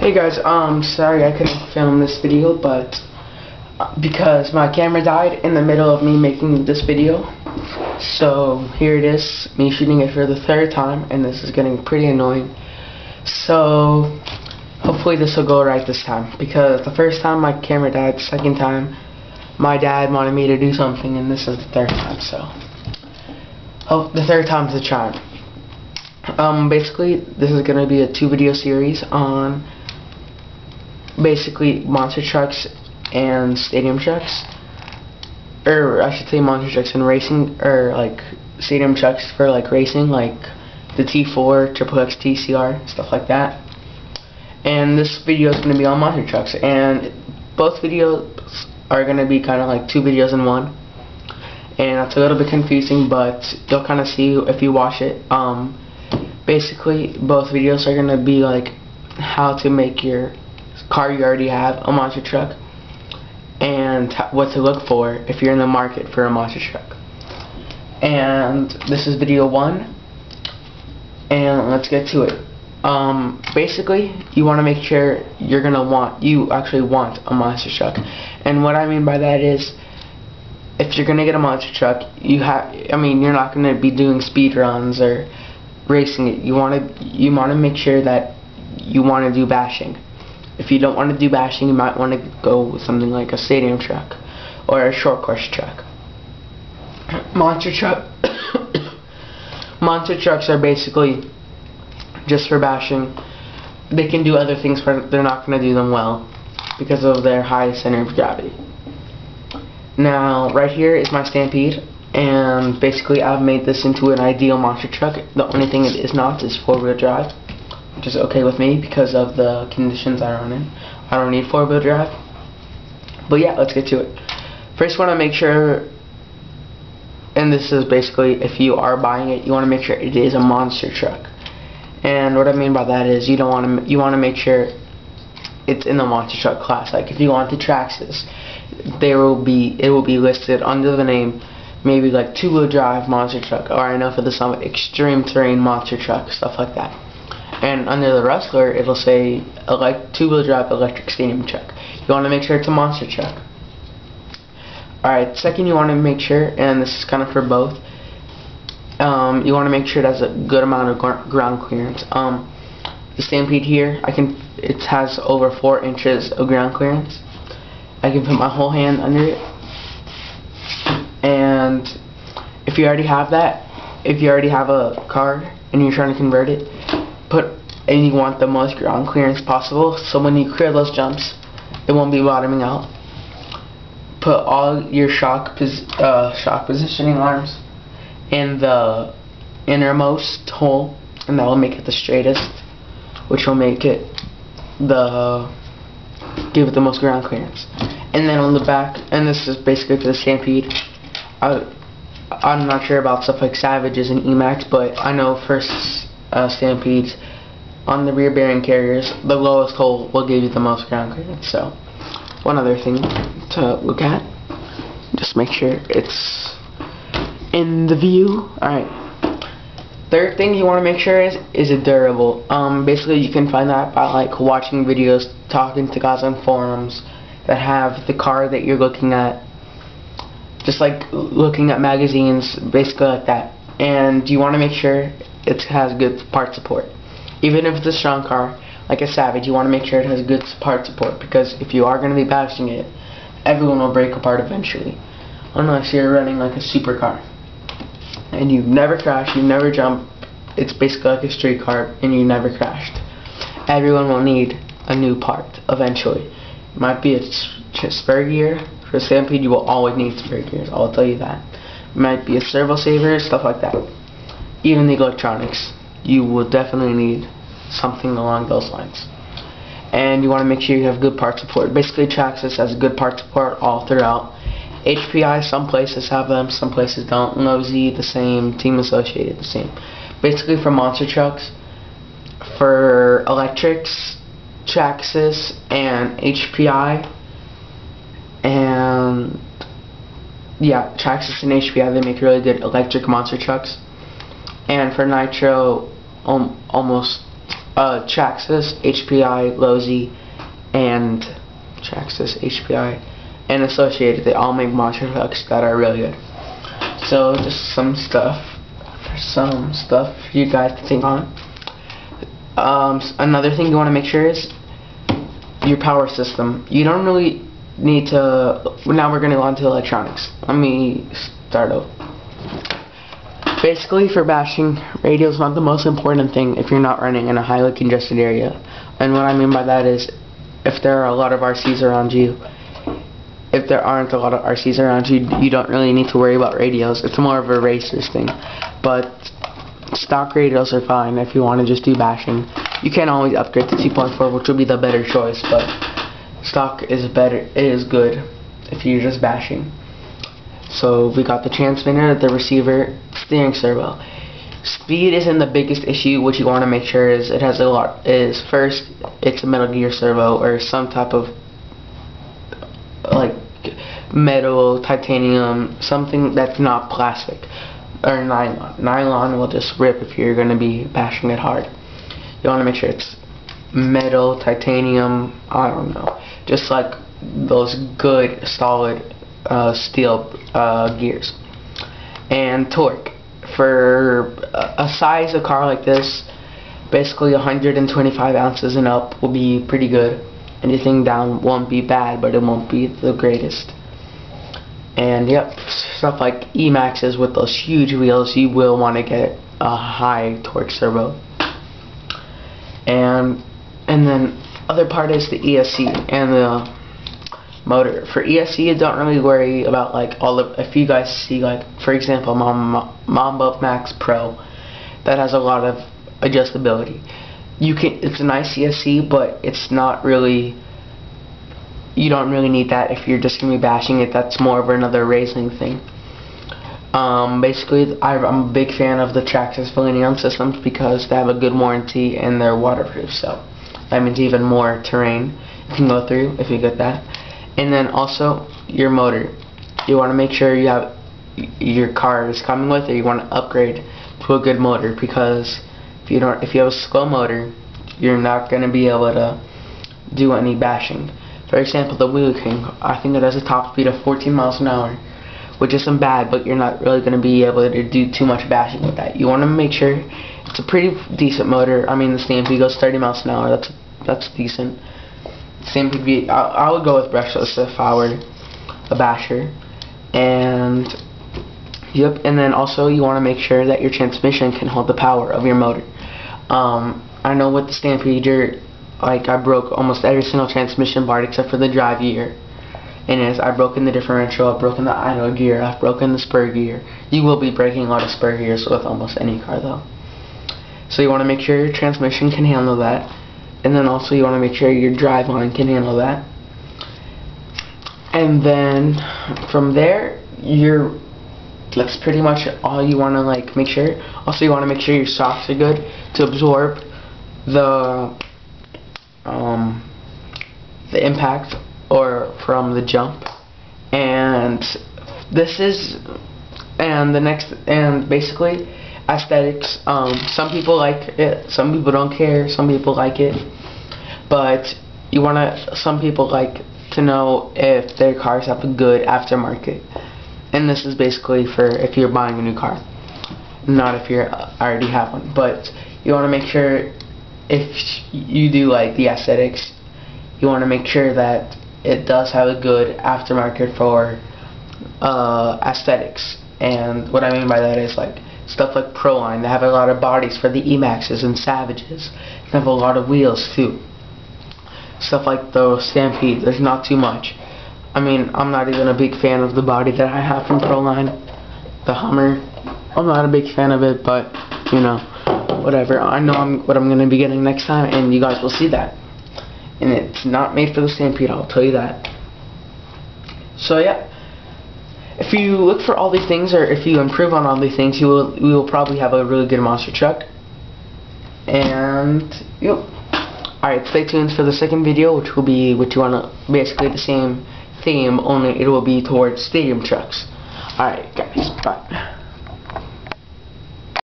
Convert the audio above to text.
Hey guys, sorry I couldn't film this video, but because my camera died in the middle of me making this video. So here it is, me shooting it for the third time, and this is getting pretty annoying. So hopefully this will go right this time, because the first time my camera died, the second time my dad wanted me to do something, and this is the third time. So the third time's the charm. Basically this is gonna be a 2-video series on basically monster trucks and stadium trucks, or I should say monster trucks and racing, or like stadium trucks for like racing, like the T4, XXX TCR, stuff like that. And this video is going to be on monster trucks, and both videos are going to be kind of like 2 videos in one, and that's a little bit confusing, but you'll kind of see if you watch it. Basically both videos are going to be like how to make your car you already have a monster truck, and what to look for if you're in the market for a monster truck. And this is video 1, and let's get to it. Basically you want to make sure you actually want a monster truck, and what I mean by that is, if you're gonna get a monster truck, you're not gonna be doing speed runs or racing it. You want to make sure that you want to do bashing. If you don't want to do bashing, you might want to go with something like a stadium truck or a short course truck. Monster trucks are basically just for bashing. They can do other things, but they're not going to do them well because of their high center of gravity. Now, right here is my Stampede, and basically I've made this into an ideal monster truck. The only thing it is not is 4-wheel drive, which is okay with me because of the conditions I run in. I don't need 4-wheel drive. But yeah, let's get to it. First, want to make sure, and this is basically if you are buying it, you want to make sure it is a monster truck. And what I mean by that is you want to make sure it's in the monster truck class. Like if you want the Traxxas, it will be listed under the name, maybe like 2-wheel drive monster truck, or I know for the Summit, extreme terrain monster truck, stuff like that. And under the Wrestler, it'll say 2-wheel drive electric stadium truck. You want to make sure it's a monster truck. Alright, second, you want to make sure, and this is kind of for both, you want to make sure it has a good amount of ground clearance. The Stampede here, it has over 4 inches of ground clearance. I can put my whole hand under it. And if you already have that, if you already have a car and you're trying to convert it, and you want the most ground clearance possible, so when you clear those jumps, it won't be bottoming out, put all your shock positioning arms in the innermost hole, and that will make it the straightest, which will make it give it the most ground clearance. And then on the back, and this is basically for the Stampede, I'm not sure about stuff like Savages and E-maxx, but I know for Stampedes, on the rear bearing carriers, the lowest hole will give you the most ground clearance. So one other thing to look at, just make sure it's in the view. Alright, third thing you want to make sure is it durable. Basically you can find that by like watching videos, talking to guys on forums that have the car that you're looking at, just like looking at magazines, basically like that. And you want to make sure it has good part support. Even if it's a strong car, like a Savage, you want to make sure it has good part support, because if you are going to be bashing it, everyone will break apart eventually. Unless you're running like a supercar, and you've never crashed, you never jump, it's basically like a street car, and you never crashed. Everyone will need a new part eventually. It might be a spare gear. For Stampede, you will always need spare gears, I'll tell you that. It might be a servo saver, stuff like that. Even the electronics, you will definitely need something along those lines. And you want to make sure you have good part support. Basically Traxxas has good part support all throughout. HPI, some places have them, some places don't. Nosy, the same. Team Associated, the same. Basically for monster trucks, for electrics, Traxxas and HPI, and yeah, Traxxas and HPI, they make really good electric monster trucks. And for nitro, almost Traxxas, HPI, Lozi, and Traxxas, HPI, and Associated. They all make monster trucks that are really good. So just some stuff for you guys to think on. Another thing you want to make sure is your power system. You don't really need to. Now we're going to go on to electronics. Let me start over. Basically, for bashing, radio is not the most important thing if you're not running in a highly congested area. And what I mean by that is, if there are a lot of RCs around you, if there aren't a lot of RCs around you, you don't really need to worry about radios. It's more of a racers thing. But stock radios are fine if you want to just do bashing. You can always upgrade to 2.4, which will be the better choice, but stock is better. It is good if you're just bashing. So we got the transmitter, the receiver, steering servo. Speed isn't the biggest issue. What you want to make sure is it has a lot. Is first, it's a Metal Gear servo or some type of like metal, titanium, something that's not plastic or nylon. Nylon will just rip if you're going to be bashing it hard. You want to make sure it's metal, titanium. I don't know, just like those good solid steel gears. And torque for a size of car like this, basically 125 ounces and up will be pretty good. Anything down won't be bad, but it won't be the greatest. And yep, stuff like E-maxxes with those huge wheels, you will want to get a high torque servo. And then other part is the ESC and the motor. For ESC, you don't really worry about like all of. If you guys see, like for example, Mamba Max Pro, that has a lot of adjustability. You can. It's a nice ESC, but it's not really. You don't really need that if you're just gonna be bashing it. That's more of another racing thing. Basically, I'm a big fan of the Traxxas Selenium systems because they have a good warranty and they're waterproof. So that means even more terrain you can go through if you get that. And then also your motor. You want to make sure you have your car is coming with, or you want to upgrade to a good motor, because if you have a slow motor, you're not going to be able to do any bashing. For example, the Wheel King, I think it has a top speed of 14 miles an hour, which isn't bad, but you're not really going to be able to do too much bashing with that. You want to make sure it's a pretty decent motor. I mean, the Stampede goes 30 miles an hour. That's decent. Stampede, I would go with brushless if I were a basher. And yep, and then also you want to make sure that your transmission can hold the power of your motor. I know with the Stampede, I broke almost every single transmission part except for the drive gear. And I've broken the differential, I've broken the idle gear, I've broken the spur gear. You will be breaking a lot of spur gears with almost any car though. So you want to make sure your transmission can handle that. And then also you want to make sure your drive line can handle that. And then from there, that's pretty much all you want to make sure. Also you want to make sure your shocks are good to absorb the impact or from the jump. And basically aesthetics. Some people like it, some people don't care, some people like it, but some people like to know if their cars have a good aftermarket. And this is basically for if you're buying a new car, not if you already have one. But you want to make sure, if you do like the aesthetics, you want to make sure that it does have a good aftermarket for aesthetics. And what I mean by that is like stuff like Proline. They have a lot of bodies for the E-maxxes and Savages. They have a lot of wheels too. Stuff like the Stampede, there's not too much. I mean, I'm not even a big fan of the body that I have from Proline. The Hummer, I'm not a big fan of it, but you know, whatever. I know what I'm going to be getting next time, and you guys will see that. And it's not made for the Stampede, I'll tell you that. So yeah, if you look for all these things, or if you improve on all these things, you will probably have a really good monster truck. And yep. Alright, stay tuned for the second video, which will be basically the same theme, only it will be towards stadium trucks. Alright guys, bye.